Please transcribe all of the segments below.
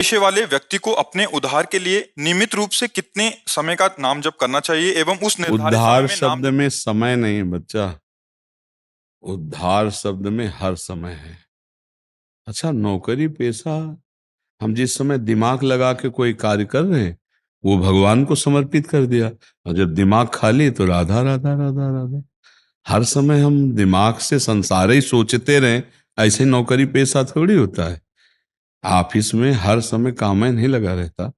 पेशे वाले व्यक्ति को अपने उद्धार के लिए नियमित रूप से कितने समय का नाम जप करना चाहिए एवं उस निर्धारित समय उद्धार में नाम शब्द में समय नहीं है बच्चा। उद्धार शब्द में हर समय है। अच्छा, नौकरी पेशा, हम जिस समय दिमाग लगा के कोई कार्य कर रहे हैं वो भगवान को समर्पित कर दिया, और जब दिमाग खाली तो राधा राधा राधा राधा। हर समय हम दिमाग से संसार ही सोचते रहें, ऐसे नौकरी पेशा थोड़ी होता है। ऑफिस में हर समय काम नहीं लगा रहता।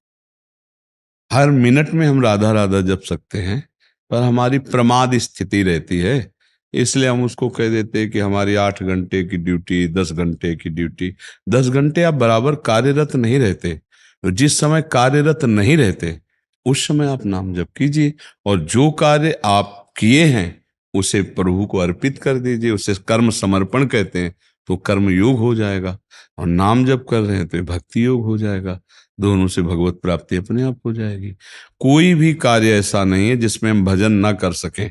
हर मिनट में हम राधा राधा जप सकते हैं, पर हमारी प्रमाद स्थिति रहती है। इसलिए हम उसको कह देते हैं कि हमारी 8 घंटे की ड्यूटी, 10 घंटे की ड्यूटी। 10 घंटे आप बराबर कार्यरत नहीं रहते, तो जिस समय कार्यरत नहीं रहते उस समय आप नाम जप कीजिए, और जो कार्य आप किए हैं उसे प्रभु को अर्पित कर दीजिए। उसे कर्म समर्पण कहते हैं, तो कर्म योग हो जाएगा। और नाम जप कर रहे हैं तो भक्ति योग हो जाएगा। दोनों से भगवत प्राप्ति अपने आप हो जाएगी। कोई भी कार्य ऐसा नहीं है जिसमें हम भजन ना कर सकें।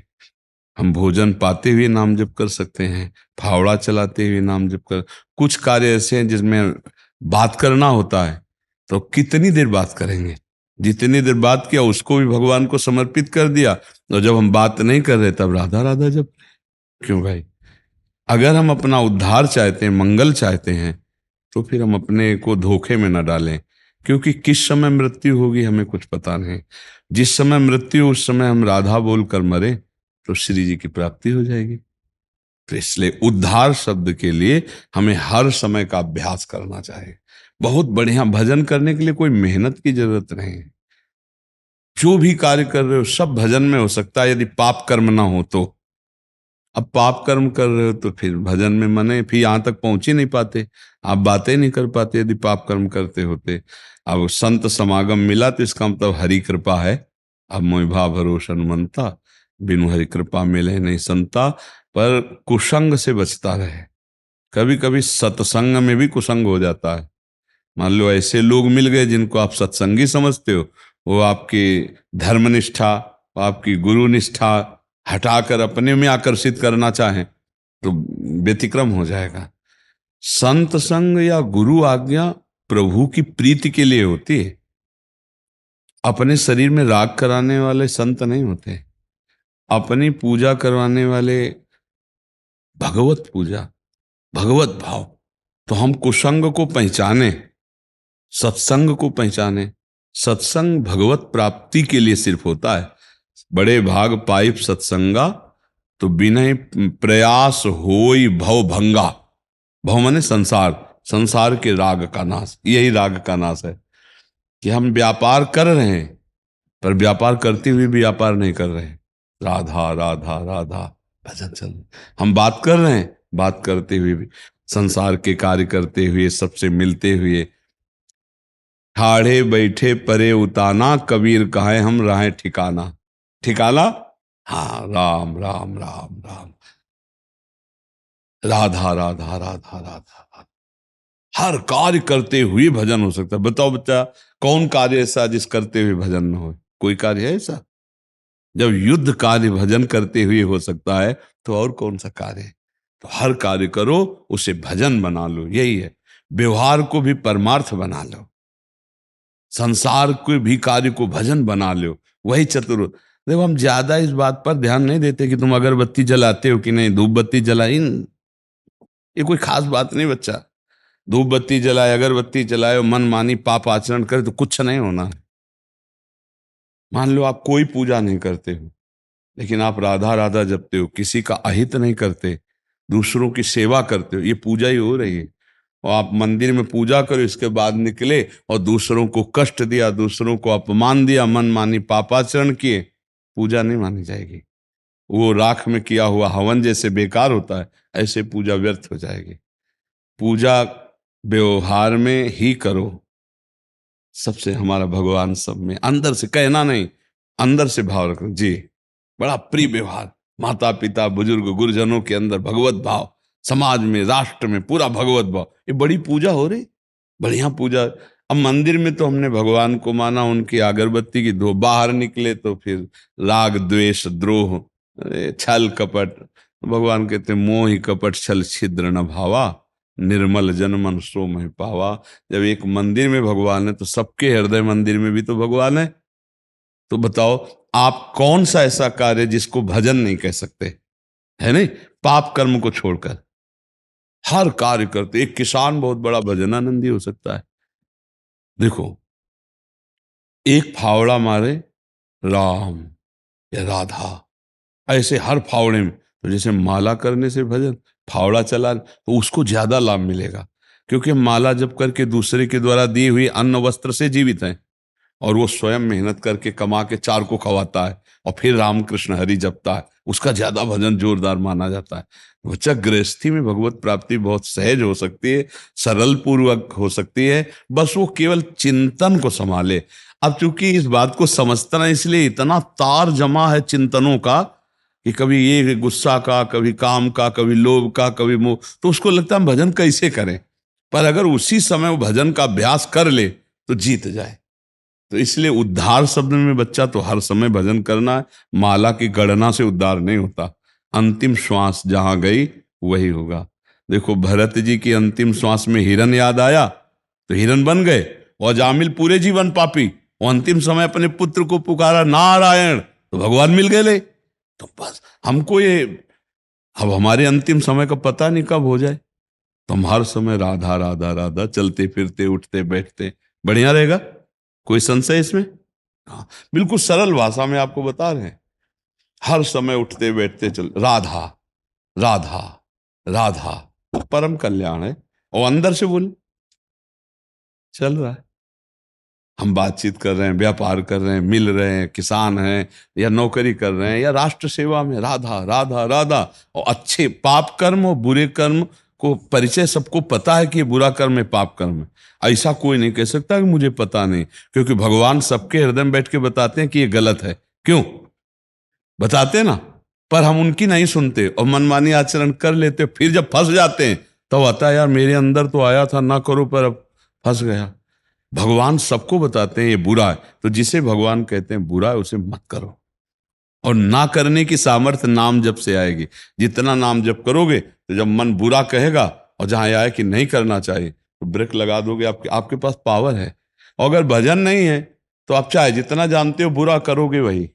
हम भोजन पाते हुए नाम जप कर सकते हैं, फावड़ा चलाते हुए नाम जप कर। कुछ कार्य ऐसे हैं जिसमें बात करना होता है, तो कितनी देर बात करेंगे? जितनी देर बात किया उसको भी भगवान को समर्पित कर दिया, और जब हम बात नहीं कर रहे तब राधा राधा जप। क्यों भाई? अगर हम अपना उद्धार चाहते हैं, मंगल चाहते हैं, तो फिर हम अपने को धोखे में न डालें, क्योंकि किस समय मृत्यु होगी हमें कुछ पता नहीं। जिस समय मृत्यु, उस समय हम राधा बोलकर मरे तो श्री जी की प्राप्ति हो जाएगी। तो इसलिए उद्धार शब्द के लिए हमें हर समय का अभ्यास करना चाहिए। बहुत बढ़िया भजन करने के लिए कोई मेहनत की जरूरत नहीं है। जो भी कार्य कर रहे हो सब भजन में हो सकता है, यदि पाप कर्म ना हो तो। अब पाप कर्म कर रहे हो तो फिर भजन में मने फिर यहां तक पहुंच ही नहीं पाते, आप बातें नहीं कर पाते यदि पाप कर्म करते होते। अब संत समागम मिला तो इसका मतलब हरि कृपा है। अब मोहि भाव भरोसा मनता, बिनु हरि कृपा मिले नहीं संता। पर कुसंग से बचता रहे। कभी कभी सत्संग में भी कुसंग हो जाता है। मान लो ऐसे लोग मिल गए जिनको आप सत्संगी समझते हो, वो आपकी धर्मनिष्ठा, आपकी गुरु निष्ठा हटाकर अपने में आकर्षित करना चाहें तो व्यतिक्रम हो जाएगा। संत संग या गुरु आज्ञा प्रभु की प्रीति के लिए होती है। अपने शरीर में राग कराने वाले संत नहीं होते। अपनी पूजा करवाने वाले भगवत पूजा, भगवत भाव। तो हम कुसंग को पहचाने, सत्संग को पहचाने। सत्संग भगवत प्राप्ति के लिए सिर्फ होता है। बड़े भाग पाइप सत्संगा, तो बिना प्रयास होई भव भंगा। भव माने संसार, संसार के राग का नाश। यही राग का नाश है कि हम व्यापार कर रहे हैं, पर व्यापार करते हुए भी व्यापार नहीं कर रहे हैं। राधा राधा राधा भजन चल। हम बात कर रहे हैं, बात करते हुए भी संसार के कार्य करते हुए, सबसे मिलते हुए। ठाढ़े बैठे परे उताना, कबीर कहे हम राहें ठिकाना। ठिकाना, हाँ, राम राम राम राम, राधा राधा राधा राधा। हर कार्य करते हुए भजन हो सकता है। बताओ बच्चा, कौन कार्य ऐसा जिस करते हुए भजन न हो? कोई कार्य है ऐसा? जब युद्ध कार्य भजन करते हुए हो सकता है, तो और कौन सा कार्य है? तो हर कार्य करो, उसे भजन बना लो। यही है। व्यवहार को भी परमार्थ बना लो, संसार के भी कार्य को भजन बना लो। वही चतुर। देखो, हम ज्यादा इस बात पर ध्यान नहीं देते कि तुम अगरबत्ती जलाते हो कि नहीं, धूप बत्ती जलाई, ये कोई खास बात नहीं बच्चा। धूप बत्ती जलाए, अगरबत्ती जलाए, मन मानी पाप आचरण करे तो कुछ नहीं होना है। मान लो आप कोई पूजा नहीं करते हो, लेकिन आप राधा राधा जपते हो, किसी का अहित नहीं करते, दूसरों की सेवा करते हो, ये पूजा ही हो रही है। और आप मंदिर में पूजा करो, इसके बाद निकले और दूसरों को कष्ट दिया, दूसरों को अपमान दिया, मन मानी पापाचरण किए, पूजा नहीं मानी जाएगी। वो राख में किया हुआ हवन जैसे बेकार होता है, ऐसे पूजा व्यर्थ हो जाएगी। पूजा व्यवहार में ही करो। सबसे हमारा भगवान सब में, अंदर से कहना नहीं, अंदर से भाव रखो जी। बड़ा प्रिय व्यवहार, माता पिता बुजुर्ग गुरुजनों के अंदर भगवत भाव, समाज में राष्ट्र में पूरा भगवत भाव, ये बड़ी पूजा हो रही, बढ़िया पूजा। अब मंदिर में तो हमने भगवान को माना, उनकी अगरबत्ती की धो, बाहर निकले तो फिर राग द्वेष द्रोह, छल कपट। भगवान कहते मोह कपट छल छिद्र न भावा, निर्मल जन मन सो मैं पावा। जब एक मंदिर में भगवान है तो सबके हृदय मंदिर में भी तो भगवान है। तो बताओ, आप कौन सा ऐसा कार्य जिसको भजन नहीं कह सकते, है नहीं? पाप कर्म को छोड़कर हर कार्य करते। एक किसान बहुत बड़ा भजनानंदी हो सकता है। देखो, एक फावड़ा मारे राम या राधा, ऐसे हर फावड़े में। तो जैसे माला करने से भजन, फावड़ा चला तो उसको ज्यादा लाभ मिलेगा, क्योंकि माला जप करके दूसरे के द्वारा दी हुई अन्न वस्त्र से जीवित है, और वो स्वयं मेहनत करके कमा के चार को खवाता है और फिर रामकृष्ण हरि जपता है, उसका ज्यादा भजन जोरदार माना जाता है। बच्चा, गृहस्थी में भगवत प्राप्ति बहुत सहज हो सकती है, सरल पूर्वक हो सकती है, बस वो केवल चिंतन को संभाले। अब चूंकि इस बात को समझता ना, इसलिए इतना तार जमा है चिंतनों का कि कभी ये गुस्सा का, कभी काम का, कभी लोभ का, कभी मोह, तो उसको लगता है हम भजन कैसे करें। पर अगर उसी समय वो भजन का अभ्यास कर ले तो जीत जाए। तो इसलिए उद्धार शब्द में बच्चा तो हर समय भजन करना है। माला की गणना से उद्धार नहीं होता, अंतिम श्वास जहां गई वही होगा। देखो, भरत जी की अंतिम श्वास में हिरन याद आया तो हिरन बन गए, और जामिल पूरे जीवन पापी, वो अंतिम समय अपने पुत्र को पुकारा नारायण तो भगवान मिल गए। ले तो बस हमको ये, अब हमारे अंतिम समय का पता नहीं कब हो जाए, तो हम हर समय राधा राधा राधा चलते फिरते उठते बैठते, बढ़िया रहेगा। कोई संशय इसमें? हाँ, बिल्कुल सरल भाषा में आपको बता रहे हैं। हर समय उठते बैठते चल राधा राधा राधा, परम कल्याण है। और अंदर से बोले चल रहा है, हम बातचीत कर रहे हैं, व्यापार कर रहे हैं, मिल रहे हैं, किसान हैं या नौकरी कर रहे हैं या राष्ट्र सेवा में, राधा राधा राधा। और अच्छे पाप कर्म और बुरे कर्म को परिचय सबको पता है कि ये बुरा कर्म है, पाप कर्म है। ऐसा कोई नहीं कह सकता कि मुझे पता नहीं, क्योंकि भगवान सबके हृदय में बैठ के बताते हैं कि ये गलत है। क्यों बताते हैं ना? पर हम उनकी नहीं सुनते और मनमानी आचरण कर लेते, फिर जब फंस जाते हैं तो आता है यार मेरे अंदर तो आया था ना करो, पर अब फंस गया। भगवान सबको बताते हैं ये बुरा है, तो जिसे भगवान कहते हैं बुरा है उसे मत करो। और ना करने की सामर्थ्य नाम जप से आएगी। जितना नाम जप करोगे, तो जब मन बुरा कहेगा और जहां आए कि नहीं करना चाहिए तो ब्रेक लगा दोगे। आपके पास पावर है। और अगर भजन नहीं है तो आप चाहे जितना जानते हो बुरा करोगे वही।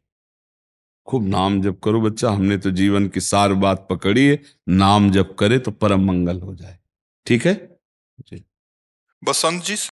खूब नाम जप करो बच्चा, हमने तो जीवन की सार बात पकड़ी है, नाम जप करे तो परम मंगल हो जाए। ठीक है जी। बसंत जी,